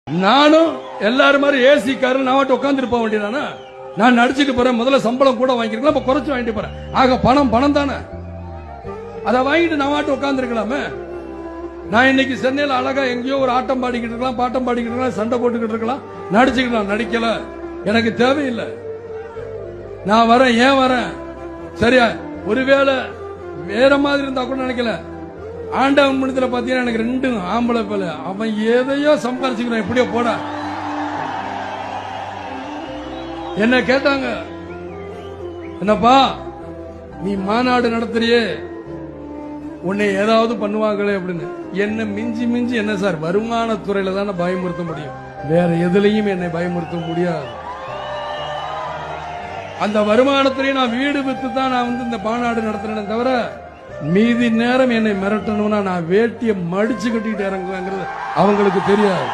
நானும் எல்லாரும் மாதிரி ஏசி காரில் நான் உட்காந்துட்டு போக வேண்டியதானே. நான் நடிச்சுட்டு போறேன், முதல்ல சம்பளம் கூட வாங்கிருக்கலாம், இப்ப குறைச்சு வாங்கிட்டு போறேன். ஆக பணம் பணம் தானே, அதை வாங்கிட்டு நான் உட்கார்ந்து இருக்கலாமே. நான் இன்னைக்கு சென்னையில் அழகா எங்கேயோ ஒரு ஆட்டம் பாடிக்கிட்டு இருக்கலாம், பாட்டம் பாடிக்கிட்டு இருக்கலாம், சண்டை போட்டுக்கிட்டு இருக்கலாம், நடிச்சுக்கலாம். நடிக்கல, எனக்கு தேவையில்லை. நான் வரேன், ஏன் வரேன் சரியா? ஒருவேளை வேற மாதிரி இருந்தா கூட நினைக்கல. ஆண்டவன் மனிதல பாத்தீங்கன்னா எனக்கு 2 ஆம்பளை பேல, அவன் எதையோ சம்பாரிச்சுக்கிறான், இப்படியோ போட. என்ன கேட்டாங்க, என்னப்பா நீ மாநாடு நடத்துறியே, உன்னை ஏதாவது பண்ணுவாங்களே அப்படின்னு. என்ன மிஞ்சி மிஞ்சி என்ன சார், வருமானத்துறையில தானே பயமுறுத்த முடியும், வேற எதுலையும் என்னை பயமுறுத்த முடியாது. அந்த வருமானத்திலேயே நான் வீடு வித்து தான் நான் இந்த மாநாடு நடத்துறேன் தவிர, மீதி நேரம் என்னை மிரட்டணும்னா நான் வேட்டியை மடிச்சு கட்டிட்டு இறங்குவேங்கிறது அவங்களுக்கு தெரியாது.